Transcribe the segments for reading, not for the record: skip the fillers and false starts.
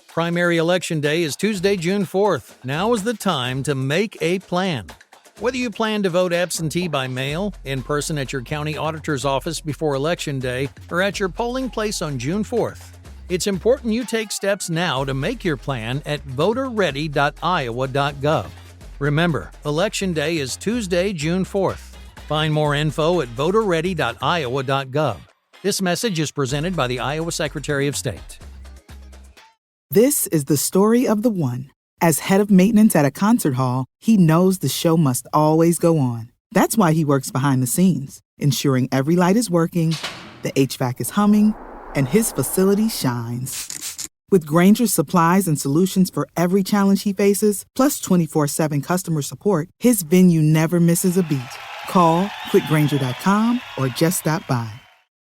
Primary Election Day is Tuesday, June 4th. Now is the time to make a plan. Whether you plan to vote absentee by mail, in person at your county auditor's office before Election Day, or at your polling place on June 4th, it's important you take steps now to make your plan at voterready.iowa.gov. Remember, Election Day is Tuesday, June 4th. Find more info at voterready.iowa.gov. This message is presented by the Iowa Secretary of State. This is the story of the one. As head of maintenance at a concert hall, he knows the show must always go on. That's why he works behind the scenes, ensuring every light is working, the HVAC is humming, and his facility shines. With Grainger's supplies and solutions for every challenge he faces, plus 24/7 customer support, his venue never misses a beat. Call quickgrainger.com or just stop by.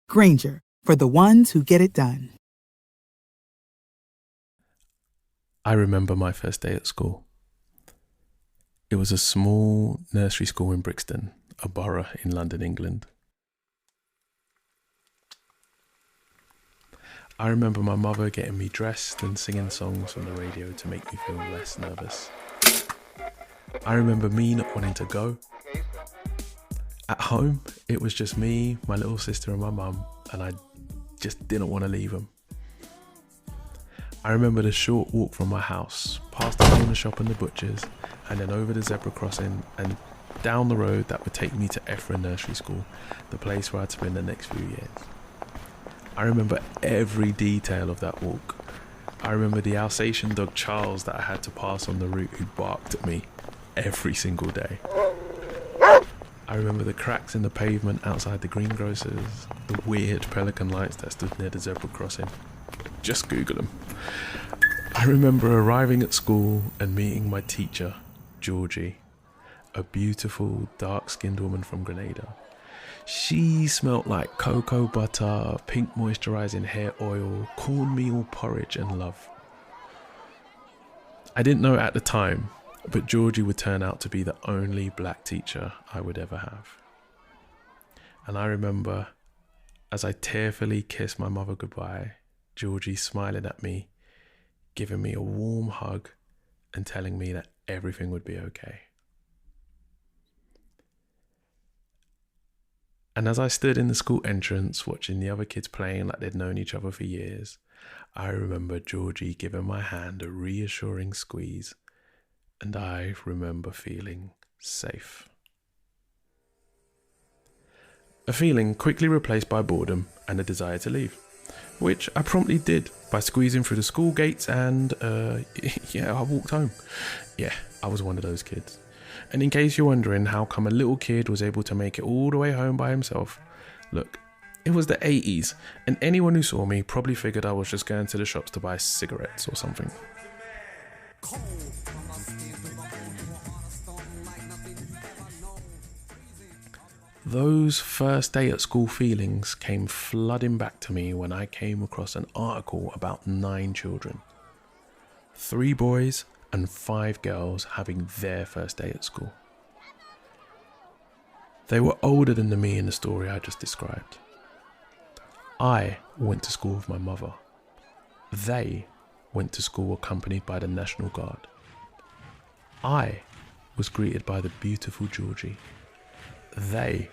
Grainger, for the ones who get it done. I remember my first day at school. It was a small nursery school in Brixton, a borough in London, England. I remember my mother getting me dressed and singing songs on the radio to make me feel less nervous. I remember me not wanting to go. At home, it was just me, my little sister and my mum, and I just didn't want to leave them. I remember the short walk from my house, past the corner shop and the butcher's, and then over the zebra crossing and down the road that would take me to Ephraim Nursery School, the place where I'd spend the next few years. I remember every detail of that walk. I remember the Alsatian dog Charles that I had to pass on the route who barked at me every single day. I remember the cracks in the pavement outside the greengrocers, the weird pelican lights that stood near the zebra crossing. Just Google them. I remember arriving at school and meeting my teacher, Georgie, a beautiful, dark-skinned woman from Grenada. She smelt like cocoa butter, pink moisturizing hair oil, cornmeal porridge, and love. I didn't know at the time, but Georgie would turn out to be the only black teacher I would ever have. And I remember, as I tearfully kissed my mother goodbye, Georgie smiling at me, giving me a warm hug and telling me that everything would be okay. And as I stood in the school entrance watching the other kids playing like they'd known each other for years, I remember Georgie giving my hand a reassuring squeeze, and I remember feeling safe. A feeling quickly replaced by boredom and a desire to leave, which I promptly did by squeezing through the school gates and, I walked home. Yeah, I was one of those kids. And in case you're wondering how come a little kid was able to make it all the way home by himself, look, it was the 80s, and anyone who saw me probably figured I was just going to the shops to buy cigarettes or something. Those first day at school feelings came flooding back to me when I came across an article about 9 children. 3 boys and 5 girls having their first day at school. They were older than me in the story I just described. I went to school with my mother. They went to school accompanied by the National Guard. I was greeted by the beautiful Georgie. They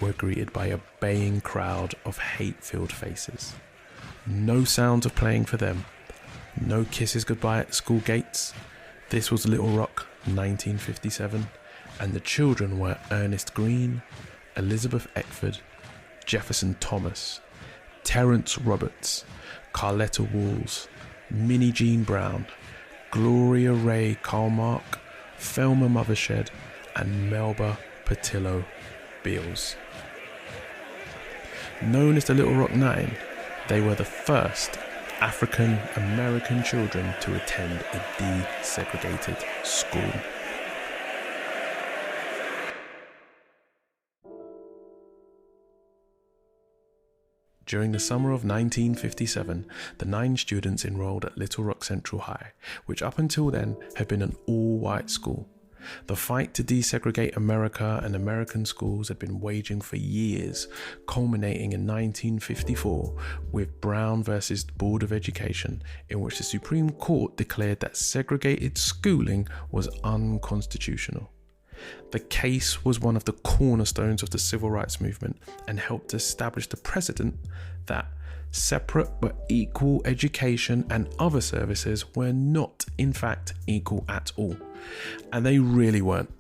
were greeted by a baying crowd of hate-filled faces. No sounds of playing for them. No kisses goodbye at the school gates. This was Little Rock, 1957, and the children were Ernest Green, Elizabeth Eckford, Jefferson Thomas, Terrence Roberts, Carletta Walls, Minnie Jean Brown, Gloria Ray Karlmark, Thelma Mothershed, and Melba Patillo Beals. Known as the Little Rock Nine, they were the first African American children to attend a desegregated school. During the summer of 1957, the 9 students enrolled at Little Rock Central High, which up until then had been an all-white school. The fight to desegregate America and American schools had been waging for years, culminating in 1954 with Brown versus Board of Education, in which the Supreme Court declared that segregated schooling was unconstitutional. The case was one of the cornerstones of the civil rights movement and helped establish the precedent that separate but equal education and other services were not, in fact, equal at all. And they really weren't.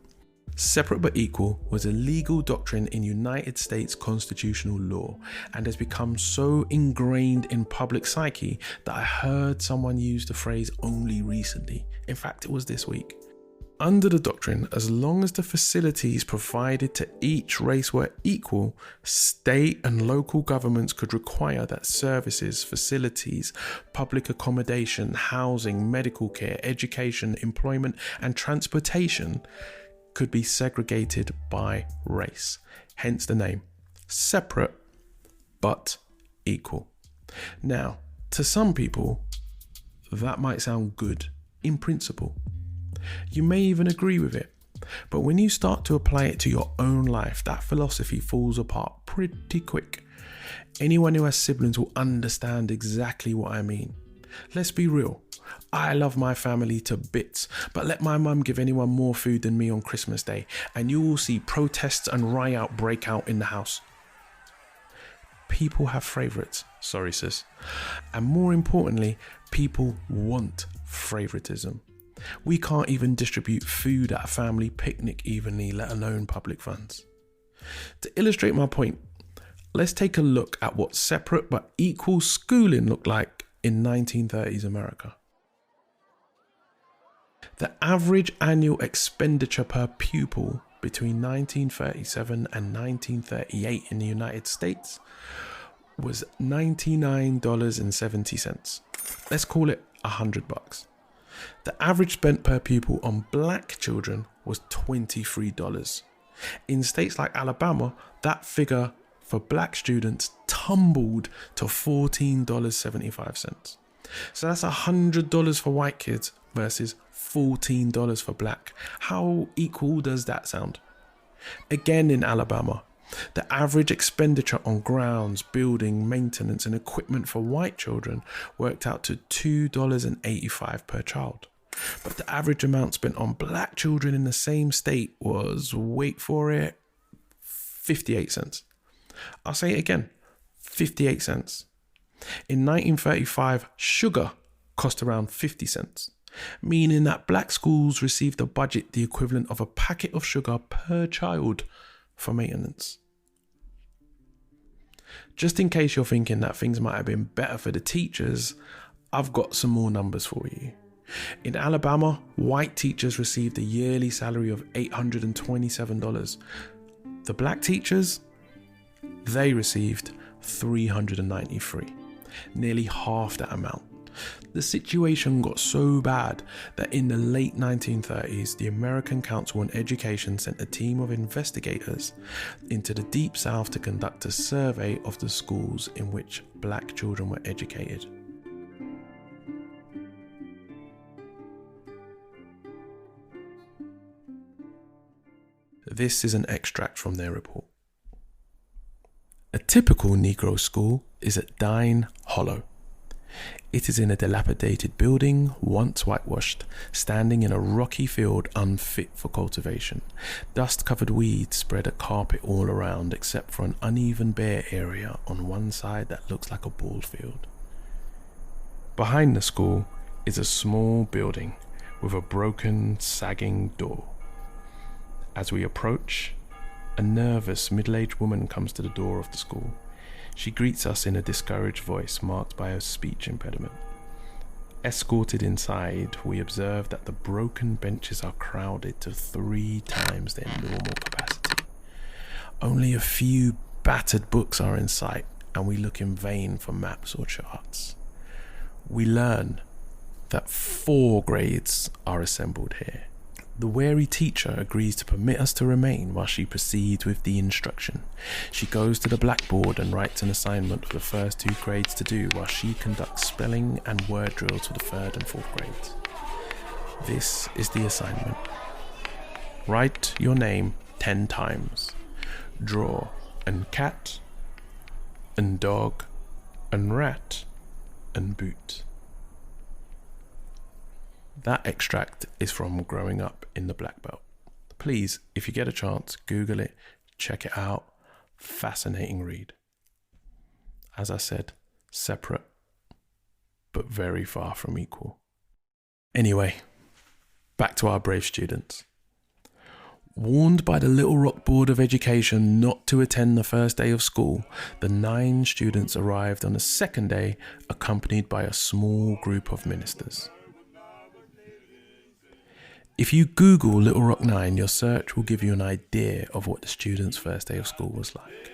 Separate but equal was a legal doctrine in United States constitutional law and has become so ingrained in public psyche that I heard someone use the phrase only recently. In fact, it was this week. Under the doctrine, as long as the facilities provided to each race were equal, state and local governments could require that services, facilities, public accommodation, housing, medical care, education, employment, and transportation could be segregated by race. Hence the name, separate but equal. Now, to some people, that might sound good in principle. You may even agree with it, but when you start to apply it to your own life, that philosophy falls apart pretty quick. Anyone who has siblings will understand exactly what I mean. Let's be real. I love my family to bits, but let my mum give anyone more food than me on Christmas Day, and you will see protests and riot break out in the house. People have favourites, sorry sis, and more importantly, people want favouritism. We can't even distribute food at a family picnic evenly, let alone public funds. To illustrate my point, let's take a look at what separate but equal schooling looked like in 1930s America. The average annual expenditure per pupil between 1937 and 1938 in the United States was $99.70. Let's call it $100. The average spent per pupil on black children was $23. In states like Alabama, that figure for black students tumbled to $14.75. So that's $100 for white kids versus $14 for black. How equal does that sound? Again, in Alabama, the average expenditure on grounds, building, maintenance and equipment for white children worked out to $2.85 per child. But the average amount spent on black children in the same state was, wait for it, 58 cents. I'll say it again, 58 cents. In 1935, sugar cost around 50 cents, meaning that black schools received a budget the equivalent of a packet of sugar per child for maintenance. Just in case you're thinking that things might have been better for the teachers, I've got some more numbers for you. In Alabama, white teachers received a yearly salary of $827. The black teachers, they received $393, nearly half that amount. The situation got so bad that in the late 1930s, the American Council on Education sent a team of investigators into the Deep South to conduct a survey of the schools in which black children were educated. This is an extract from their report. A typical Negro school is at Dine Hollow. It is in a dilapidated building, once whitewashed, standing in a rocky field unfit for cultivation. Dust-covered weeds spread a carpet all around except for an uneven bare area on one side that looks like a ball field. Behind the school is a small building with a broken, sagging door. As we approach, a nervous, middle-aged woman comes to the door of the school. She greets us in a discouraged voice marked by a speech impediment. Escorted inside, we observe that the broken benches are crowded to 3 times their normal capacity. Only a few battered books are in sight, and we look in vain for maps or charts. We learn that 4 grades are assembled here. The wary teacher agrees to permit us to remain while she proceeds with the instruction. She goes to the blackboard and writes an assignment for the first 2 grades to do while she conducts spelling and word drills for the 3rd and 4th grades. This is the assignment. Write your name 10 times. Draw and cat and dog and rat and boot. That extract is from Growing Up in the Black Belt. Please, if you get a chance, Google it, check it out. Fascinating read. As I said, separate, but very far from equal. Anyway, back to our brave students. Warned by the Little Rock Board of Education not to attend the first day of school, the 9 students arrived on the second day, accompanied by a small group of ministers. If you Google Little Rock 9, your search will give you an idea of what the students' first day of school was like.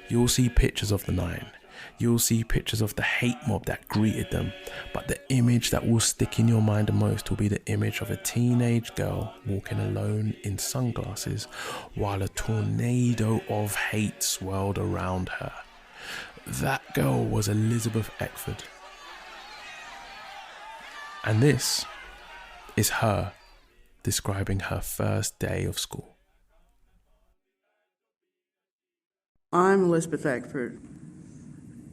You'll see pictures of the 9. You'll see pictures of the hate mob that greeted them. But the image that will stick in your mind the most will be the image of a teenage girl walking alone in sunglasses while a tornado of hate swirled around her. That girl was Elizabeth Eckford. And this is her describing her first day of school. I'm Elizabeth Eckford.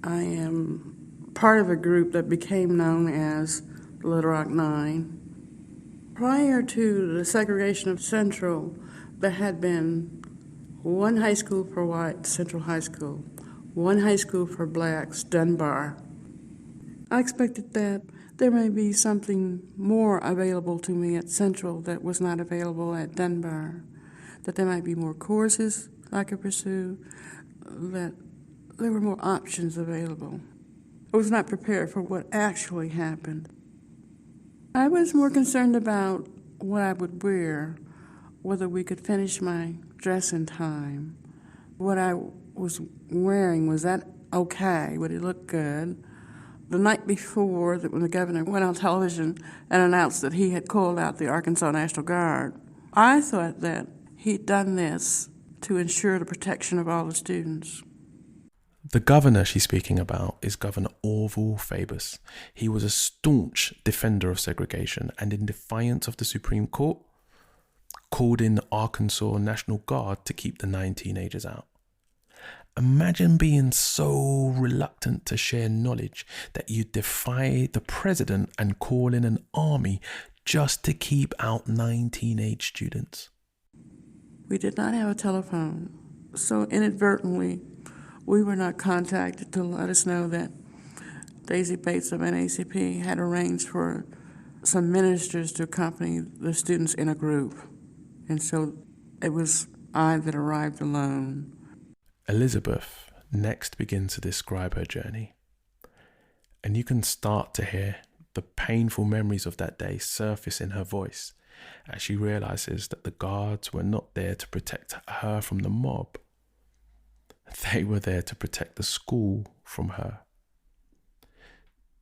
I am part of a group that became known as the Little Rock 9. Prior to the segregation of Central, there had been one high school for whites, Central High School, one high school for blacks, Dunbar. I expected that there may be something more available to me at Central that was not available at Dunbar, that there might be more courses I could pursue, that there were more options available. I was not prepared for what actually happened. I was more concerned about what I would wear, whether we could finish my dress in time. What I was wearing, was that okay? Would it look good? The night before, when the governor went on television and announced that he had called out the Arkansas National Guard, I thought that he'd done this to ensure the protection of all the students. The governor she's speaking about is Governor Orval Faubus. He was a staunch defender of segregation and, in defiance of the Supreme Court, called in the Arkansas National Guard to keep the 9 teenagers out. Imagine being so reluctant to share knowledge that you defy the president and call in an army just to keep out 9 teenage students. We did not have a telephone, so inadvertently, we were not contacted to let us know that Daisy Bates of NAACP had arranged for some ministers to accompany the students in a group. And so it was I that arrived alone. Elizabeth next begins to describe her journey. And you can start to hear the painful memories of that day surface in her voice as she realizes that the guards were not there to protect her from the mob. They were there to protect the school from her.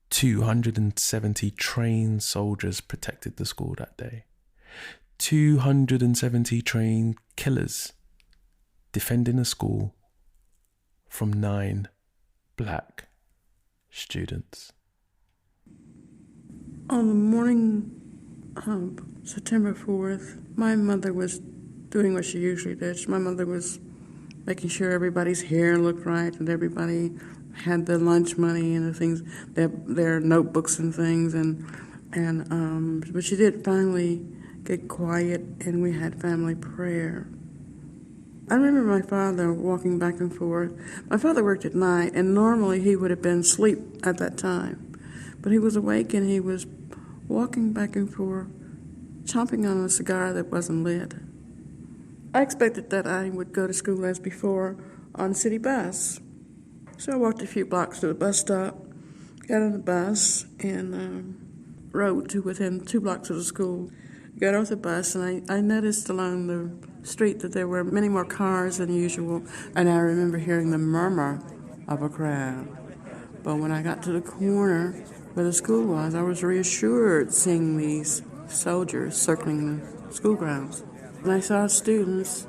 270 trained soldiers protected the school that day. 270 trained killers defending a school from 9 black students. On the morning of September 4th, my mother was doing what she usually did. My mother was making sure everybody's hair looked right and everybody had their lunch money and the things, their notebooks and things, but she did finally get quiet and we had family prayer. I remember my father walking back and forth. My father worked at night, and normally he would have been asleep at that time. But he was awake and he was walking back and forth, chomping on a cigar that wasn't lit. I expected that I would go to school as before on the city bus. So I walked a few blocks to the bus stop, got on the bus, and rode to within 2 blocks of the school. Got off the bus, and I noticed along the street that there were many more cars than usual, and I remember hearing the murmur of a crowd. But when I got to the corner where the school was, I was reassured seeing these soldiers circling the school grounds. And I saw students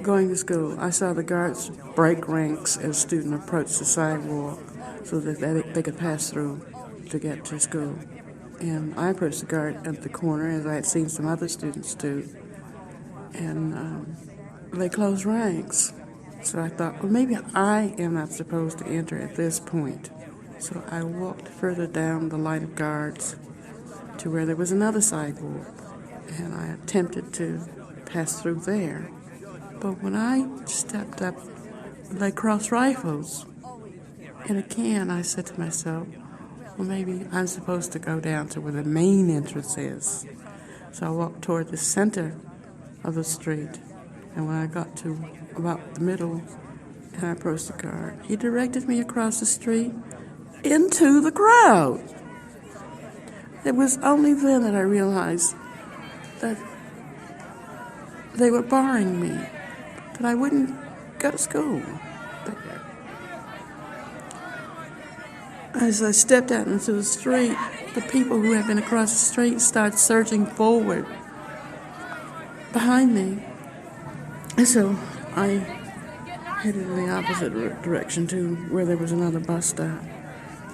going to school. I saw the guards break ranks as students approached the sidewalk so that they could pass through to get to school. And I approached the guard at the corner, as I had seen some other students do. and they closed ranks. So I thought, well, maybe I am not supposed to enter at this point. So I walked further down the line of guards to where there was another sidewalk, and I attempted to pass through there. But when I stepped up, they crossed rifles. And again, I said to myself, well, maybe I'm supposed to go down to where the main entrance is. So I walked toward the center of the street. And when I got to about the middle and I approached the guard, he directed me across the street into the crowd. It was only then that I realized that they were barring me, that I wouldn't go to school there. As I stepped out into the street, the people who had been across the street started surging forward behind me. And so I headed in the opposite direction to where there was another bus stop.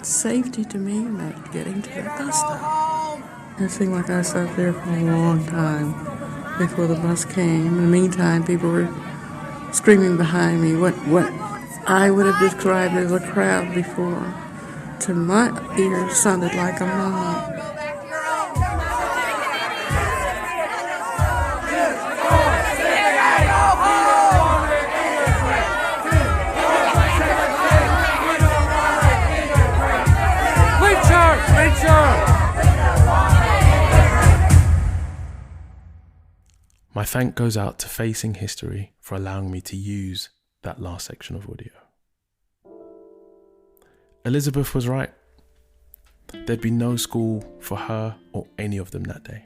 Safety to me meant getting to the bus stop. It seemed like I sat there for a long time before the bus came. In the meantime, people were screaming behind me what I would have described as a crowd before. To my ears, sounded like a mob. My thank goes out to Facing History for allowing me to use that last section of audio. Elizabeth was right. There'd be no school for her or any of them that day.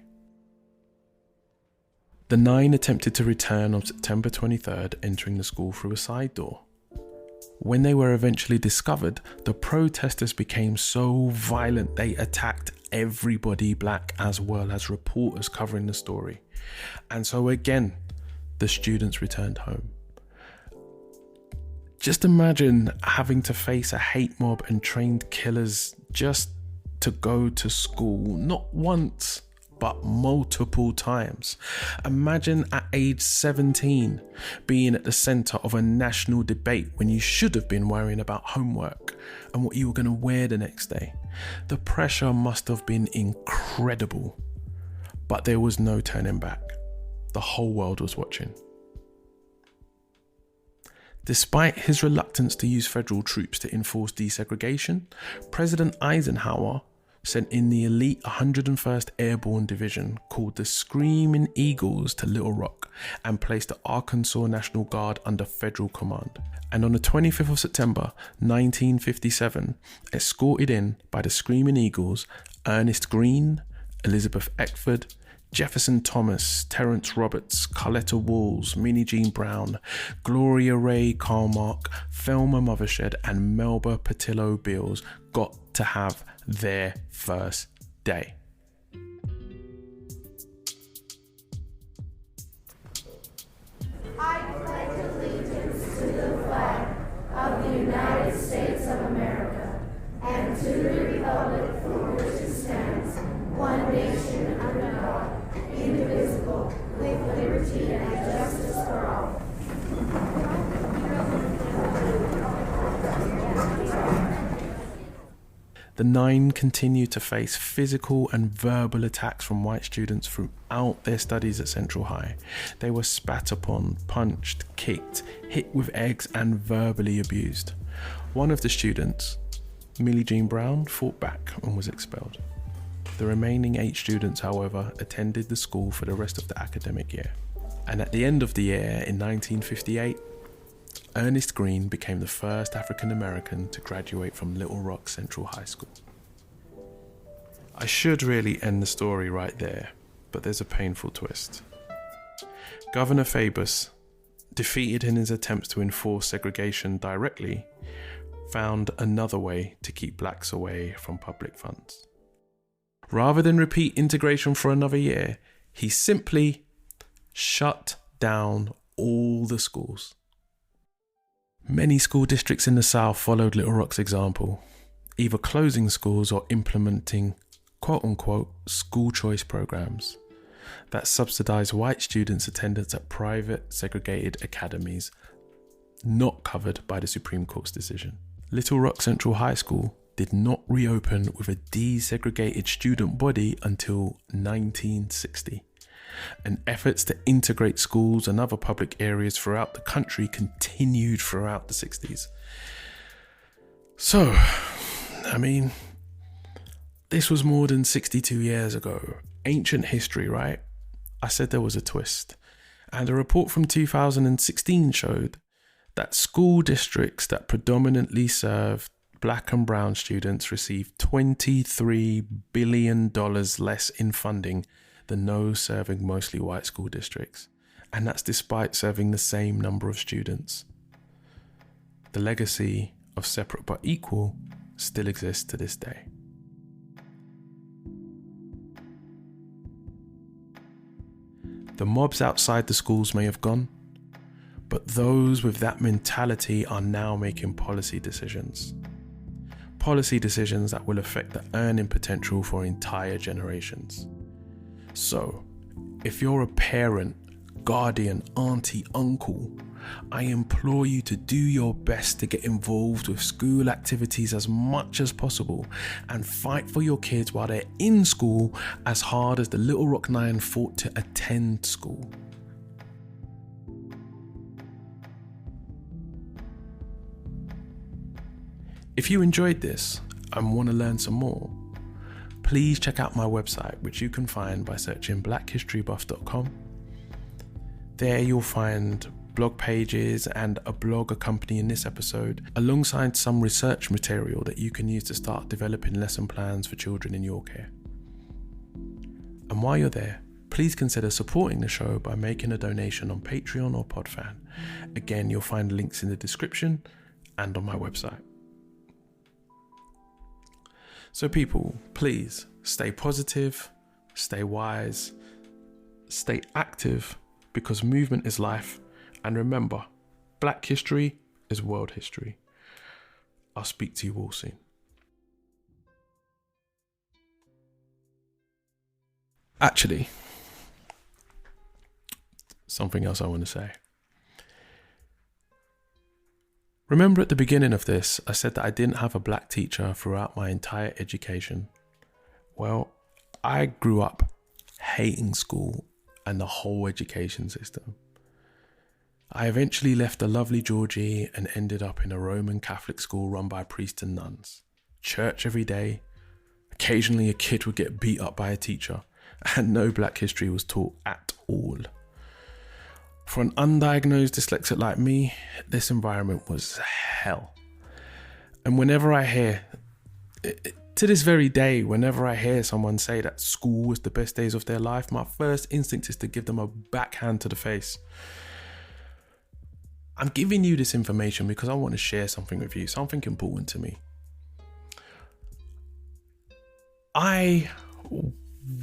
The 9 attempted to return on September 23rd, entering the school through a side door. When they were eventually discovered, the protesters became so violent they attacked everybody black as well as reporters covering the story. And so again, the students returned home. Just imagine having to face a hate mob and trained killers just to go to school, not once, but multiple times. Imagine at age 17 being at the centre of a national debate when you should have been worrying about homework and what you were going to wear the next day. The pressure must have been incredible, but there was no turning back. The whole world was watching. Despite his reluctance to use federal troops to enforce desegregation, President Eisenhower sent in the elite 101st Airborne Division called the Screaming Eagles to Little Rock and placed the Arkansas National Guard under federal command. And on the 25th of September 1957, escorted in by the Screaming Eagles, Ernest Green, Elizabeth Eckford, Jefferson Thomas, Terrence Roberts, Carletta Walls, Minnie Jean Brown, Gloria Ray Carmark, Thelma Mothershed and Melba Patillo Beals got to have their first day. I pledge allegiance to the flag of the United States of America and to the republic for which it stands, one nation under God, indivisible, with liberty and justice for all. The 9 continued to face physical and verbal attacks from white students throughout their studies at Central High. They were spat upon, punched, kicked, hit with eggs and verbally abused. One of the students, Millie Jean Brown, fought back and was expelled. The remaining 8 students, however, attended the school for the rest of the academic year. And at the end of the year, in 1958, Ernest Green became the first African American to graduate from Little Rock Central High School. I should really end the story right there, but there's a painful twist. Governor Fabus, defeated in his attempts to enforce segregation directly, found another way to keep blacks away from public funds. Rather than repeat integration for another year, he simply shut down all the schools. Many school districts in the South followed Little Rock's example, either closing schools or implementing quote-unquote school choice programs. that subsidized white students' attendance at private segregated academies not covered by the Supreme Court's decision. Little Rock Central High School did not reopen with a desegregated student body until 1960. And efforts to integrate schools and other public areas throughout the country continued throughout the 60s. So, this was more than 62 years ago. Ancient history, right? I said there was a twist. And a report from 2016 showed that school districts that predominantly served Black and brown students received $23 billion less in funding than those serving mostly white school districts. And that's despite serving the same number of students. The legacy of separate but equal still exists to this day. The mobs outside the schools may have gone, but those with that mentality are now making policy decisions. Policy decisions that will affect the earning potential for entire generations. So, if you're a parent, guardian, auntie, uncle, I implore you to do your best to get involved with school activities as much as possible and fight for your kids while they're in school as hard as the Little Rock Nine fought to attend school. If you enjoyed this and want to learn some more, please check out my website, which you can find by searching blackhistorybuff.com. There you'll find blog pages and a blog accompanying this episode, alongside some research material that you can use to start developing lesson plans for children in your care. And while you're there, please consider supporting the show by making a donation on Patreon or Podfan. Again, you'll find links in the description and on my website. So people, please stay positive, stay wise, stay active, because movement is life. And remember, Black history is world history. I'll speak to you all soon. Actually, something else I want to say. Remember at the beginning of this, I said that I didn't have a Black teacher throughout my entire education. Well, I grew up hating school and the whole education system. I eventually left the lovely Georgie and ended up in a Roman Catholic school run by priests and nuns. Church every day. Occasionally a kid would get beat up by a teacher, and no Black history was taught at all. For an undiagnosed dyslexic like me, this environment was hell. And whenever I hear, to this very day, whenever I hear someone say that school was the best days of their life, my first instinct is to give them a backhand to the face. I'm giving you this information because I want to share something with you, something important to me.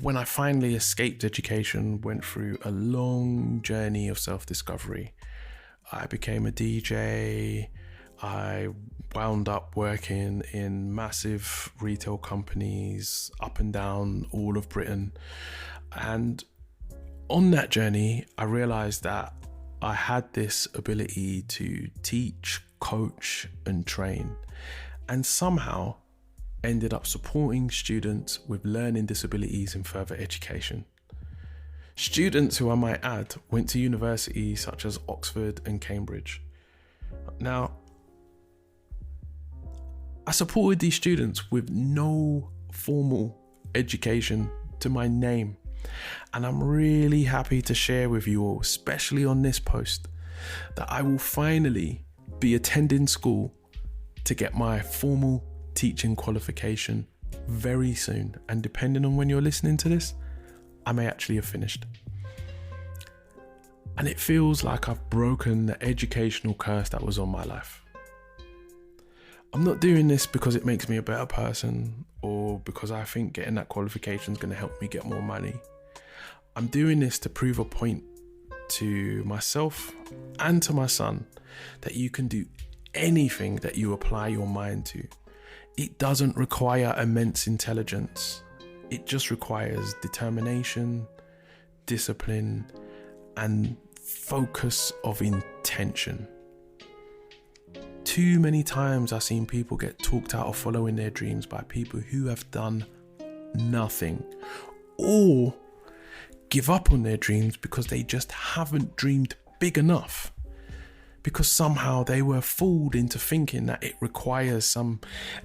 When I finally escaped education, went through a long journey of self-discovery. I became a DJ. I wound up working in massive retail companies up and down all of Britain. And on that journey, I realized that I had this ability to teach, coach, and train, and somehow ended up supporting students with learning disabilities in further education. Students who, I might add, went to universities such as Oxford and Cambridge. Now, I supported these students with no formal education to my name. And I'm really happy to share with you all, especially on this post, that I will finally be attending school to get my formal teaching qualification very soon. And depending on when you're listening to this, I may actually have finished. And it feels like I've broken the educational curse that was on my life. I'm not doing this because it makes me a better person or because I think getting that qualification is going to help me get more money. I'm doing this to prove a point to myself and to my son that you can do anything that you apply your mind to. It doesn't require immense intelligence. It just requires determination, discipline and focus of intention. Too many times I've seen people get talked out of following their dreams by people who have done nothing, or give up on their dreams because they just haven't dreamed big enough, because somehow they were fooled into thinking that it requires some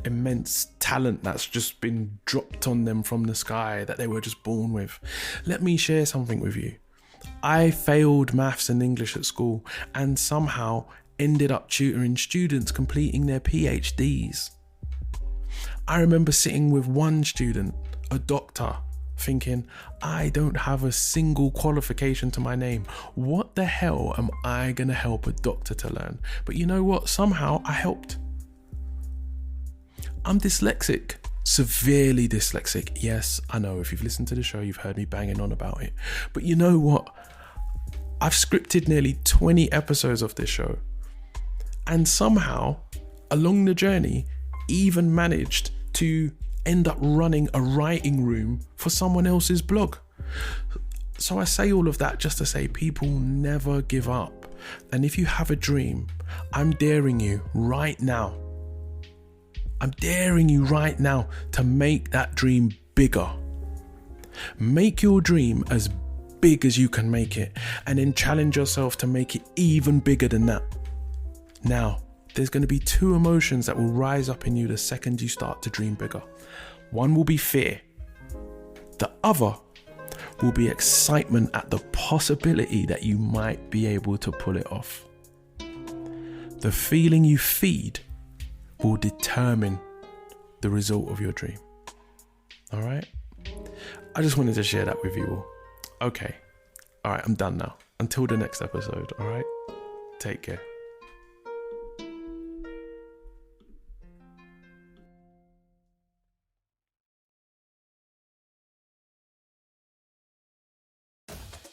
immense talent that's just been dropped on them from the sky that they were just born with. Let me share something with you. I failed maths and English at school and somehow ended up tutoring students completing their PhDs. I remember sitting with one student, a doctor, thinking, I don't have a single qualification to my name. What the hell am I going to help a doctor to learn? But you know what? Somehow I helped. I'm dyslexic, severely dyslexic. Yes, I know, if you've listened to the show, you've heard me banging on about it. But you know what? I've scripted nearly 20 episodes of this show. And somehow, along the journey, even managed to end up running a writing room for someone else's blog. So I say all of that just to say people never give up. And if you have a dream, I'm daring you right now. I'm daring you right now to make that dream bigger. Make your dream as big as you can make it, and then challenge yourself to make it even bigger than that. Now, there's going to be two emotions that will rise up in you the second you start to dream bigger. One will be fear. The other will be excitement at the possibility that you might be able to pull it off. The feeling you feed will determine the result of your dream. All right? I just wanted to share that with you all. Okay. All right, I'm done now. Until the next episode, all right? Take care.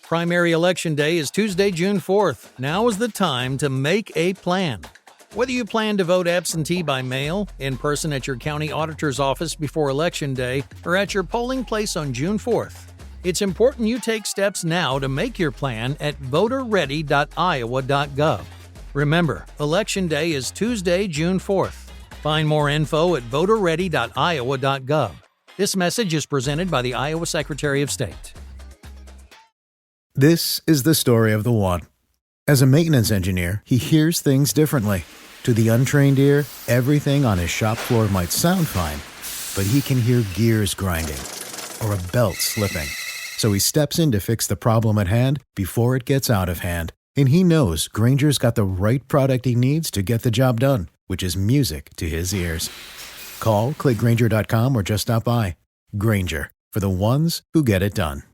Primary Election Day is Tuesday, June 4th. Now is the time to make a plan. Whether you plan to vote absentee by mail, in person at your county auditor's office before Election Day, or at your polling place on June 4th, it's important you take steps now to make your plan at voterready.iowa.gov. Remember, Election Day is Tuesday, June 4th. Find more info at voterready.iowa.gov. This message is presented by the Iowa Secretary of State. This is the story of the one. As a maintenance engineer, he hears things differently. To the untrained ear, everything on his shop floor might sound fine, but he can hear gears grinding or a belt slipping. So he steps in to fix the problem at hand before it gets out of hand. And he knows Grainger's got the right product he needs to get the job done, which is music to his ears. Call, click Grainger.com, or just stop by. Grainger, for the ones who get it done.